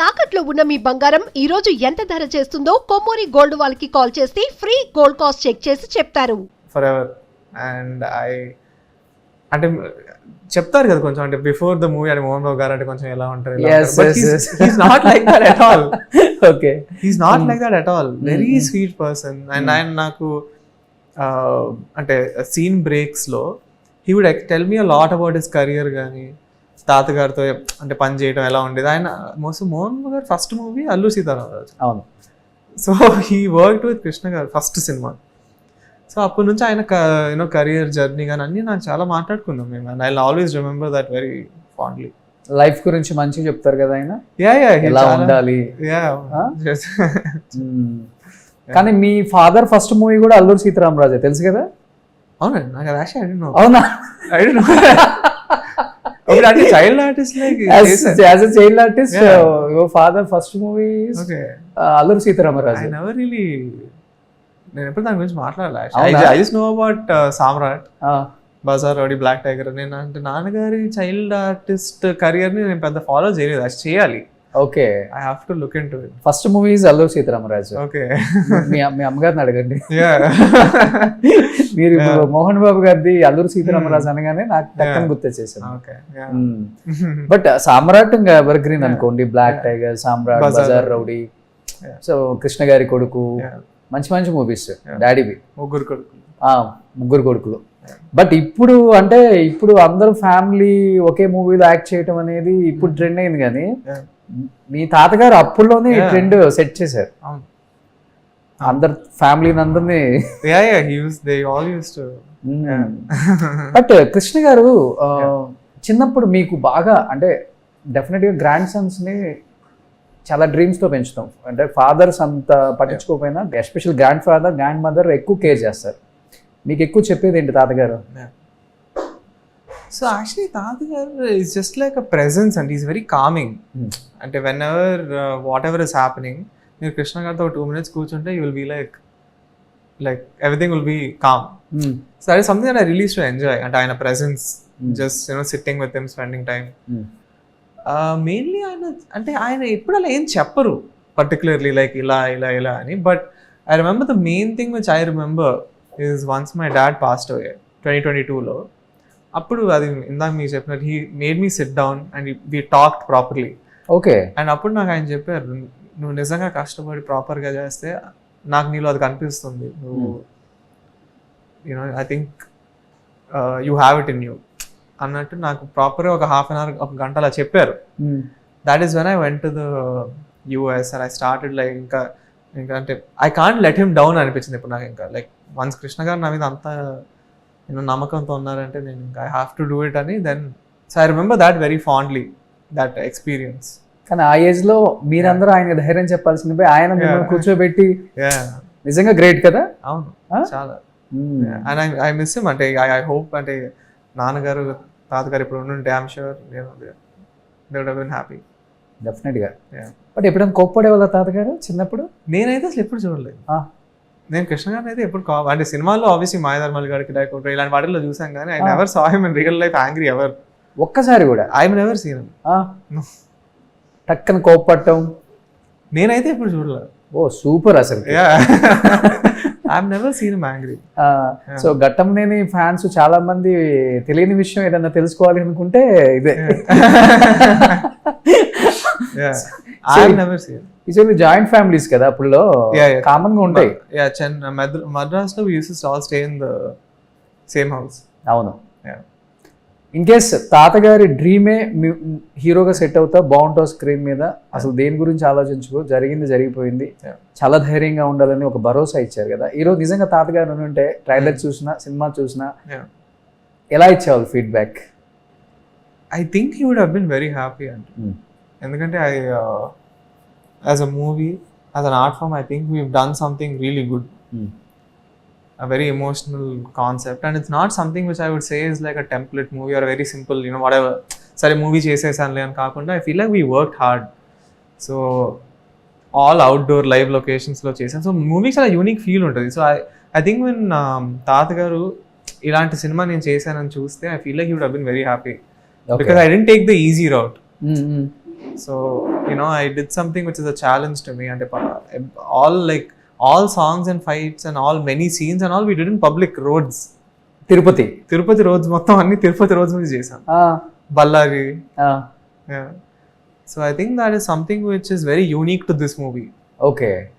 తాకట్లో ఉన్న మీ బంగారం ఈ రోజు ఎంత ధర చేస్తుందో కొమ్మూరి గోల్డ్ వాళ్ళకి కాల్ చేస్తే ఫ్రీ గోల్డ్ కాస్ట్ చెక్ చేసి చెప్తారు. ఫరెవర్. అండ్ అంటే చెప్తారు కదా కొంచెం, అంటే బిఫోర్ ద మూవీ అంటే మోహన్ బాబు గారు అంటే కొంచెం ఎలా ఉంటారు, he's not like that at all. Okay, he's not like that at all. Very sweet person. And ఆయన నాకు అంటే సీన్ బ్రేక్స్ లో he would tell me a lot about his career. కానీ తాతగారితో అంటే పని చేయడం ఎలా ఉండేది. ఆయన మోహన్ బాబు గారు ఫస్ట్ మూవీ అల్లూరి సీతారామరాజు. అవును. So he worked with Krishna గారు ఫస్ట్ సినిమా. సో అప్పటి నుంచి ఆయన యూనో కెరియర్ జర్నీ కానీ అన్నీ నాకు చాలా మాట్లాడుకున్నాం మేము. And I always remember that very fondly. Life గురించి మంచిగా చెప్తారు కదా ఆయన, యా ఎలా ఉండాలి. యా. కానీ మీ ఫాదర్ ఫస్ట్ మూవీ కూడా అల్లూరి సీతారామరాజే, తెలుసు కదా? అవునండి, నాకు అది యాక్చువల్లీ అవునా? అంటే child artist as a child artist your father first movie Alluri Sitaramaraju. నేను ఎప్పుడు దాని గురించి మాట్లాడాలి. I just know about Samrat, Bazaar Rowdy, Black Tiger. నేను అంటే నాన్నగారి చైల్డ్ ఆర్టిస్ట్ కెరియర్ ని నేను పెద్ద ఫాలో చేయలేదు. అది చేయాలి. Okay, I have to look into it. First movie is Alluri Sitaramaraju. Okay, మీ అమ్మగారిని అడగండి. మీరు ఇప్పుడు మోహన్ బాబు గారిది అల్లూరి సీతారామరాజు అనగానే నాకు టక్కన గుర్తొచ్చేసాను. బట్ సామ్రాట్ ఇంకా ఎవర్ గ్రీన్ అనుకోండి. బ్లాక్ టైగర్, సామ్రాట్, బజార్ రౌడీ, సో కృష్ణ గారి కొడుకు, మంచి మంచి మూవీస్. డాడీవి ముగ్గురు కొడుకులు. బట్ ఇప్పుడు అంటే ఇప్పుడు అందరూ ఫ్యామిలీ ఒకే మూవీలో యాక్ట్ చేయటం అనేది ఇప్పుడు ట్రెండ్ అయింది. కానీ మీ తాతగారు అప్పుల్లోనే ట్రెండ్ సెట్ చేశారు. అందరు ఫ్యామిలీని అందరినీ. బట్ కృష్ణ గారు చిన్నప్పుడు మీకు బాగా అంటే డెఫినెట్గా గ్రాండ్ సన్స్ ని చాలా డ్రీమ్స్తో పెంచుతాం. అంటే ఫాదర్స్ అంత పట్టించుకోకపోయినా especial grandfather, grandmother ఎక్కువ కేర్ చేస్తారు. మీకు ఎక్కువ చెప్పేది ఏంటి తాతగారు? సో యాక్చువల్లీ తాతగారు is just like a presence and is very calming. అంటే whenever whatever is happening, మీరు కృష్ణ గారితో 2 minutes కూర్చుంటే you will be like everything will be calm. So that is something that I really to enjoy. అంటే ఆయన presence, just you know sitting with him, spending time. Mainly ఆయన అంటే ఆయన ఎప్పుడు అలా ఏం చెప్పరు పర్టికులర్లీ లైక్ ఇలా ఇలా ఇలా అని. But I remember the main thing which I remember is once my dad passed away 2022లో. అప్పుడు అది ఇందాక మీకు చెప్పినట్టు he made me sit down and we talked properly. Okay. And అప్పుడు నాకు ఆయన చెప్పారు, నువ్వు నిజంగా కష్టపడి ప్రాపర్గా చేస్తే నాకు నీలో అది కనిపిస్తుంది. నువ్వు you know I think you have it in you అన్నట్టు నాకు ప్రాపర్గా ఒక 1/2 hour, 1 గంట అలా చెప్పారు. That is when I went to the US and I started like ఇంకా అంటే I can't let him down అనిపించింది ఇప్పుడు నాకు. ఇంకా లైక్ వన్స్ కృష్ణ గారు నా మీద అంత నమ్మకంతో ఉన్నారంటే నేను ఇంకా I have to do it అని. Then so I remember that very fondly, that experience. కానీ ఆ ఏజ్ లో మీరందరూ ఆయన ధైర్యం చెప్పాల్సింది ఆయన మిమ్మల్ని కూర్చోబెట్టి నిజంగా గ్రేట్ కదా. అవును, చాలా. And I miss him. అంటే ఐ హోప్ అంటే నాన్నగారు తాతగారు ఇప్పుడు ఉంటే I'm sure they would have been happy. డెఫినెట్గా. బట్ ఎప్పుడైనా కోప్పడే వాళ్ళ తాతగారు చిన్నప్పుడు? నేనైతే అసలు ఎప్పుడు చూడలేదు. నేను కృష్ణ గారిని అయితే ఎప్పుడు అంటే సినిమాల్లో ఆబ్వియస్లీ మాయాధర్మల్ గారికి డైకోటర్ ఇలాంటి వాటిల్లో చూసాం, కానీ I never saw him in real life angry ever. ఒక్కసారి కూడా? I never seen him. టక్కన కోప్పట్టం నేనైతే ఎప్పుడు చూడలేదు. ఓ సూపర్ అసలు. I've never seen him angry. So Ghattamaneni fans చాలా మంది తెలియని విషయం ఏదన్నా తెలుసుకోవాలి అనుకుంటే ఇదే. I've never seen. ఇది జాయింట్ ఫ్యామిలీస్ కదా అప్పుడులో, కామన్ గా ఉంటాయి. Madras లో we used to all stay in the same house. అవును. ఇన్ కేస్ తాతగారి డ్రీమే హీరోగా సెట్ అవుతా బాగుంటావు స్క్రీన్ మీద, అసలు దేని గురించి ఆలోచించుకో, జరిగింది జరిగిపోయింది, చాలా ధైర్యంగా ఉండాలని ఒక భరోసా ఇచ్చారు కదా. ఈరోజు నిజంగా తాతగారు ఉంటే ట్రైలర్ చూసినా సినిమా చూసినా ఎలా ఇచ్చేవాళ్ళు feedback? I think he would have been very happy అంటే. ఎందుకంటే as a movie, as an art form, I think we done something really good. A very emotional concept, and it's not something which I would say is like a template movie or a very simple, you know, whatever sare movie chesesanle an kaakunda I feel like we worked hard. So all outdoor live locations lo chesam, so movie chala unique feel untadi. So I think when Tata garu ilanti cinema nenu chesanani chuste I feel like he would have been very happy. Okay. Because I didn't take the easy route. So, you know, I did something which is a challenge to me. And all songs and fights and all many scenes and all we did in public roads. Tirupati roads మొత్తం అన్ని Tirupati roads మీద చేసాం. Ballari. Yeah. So I think that is something which is very unique to this movie. Okay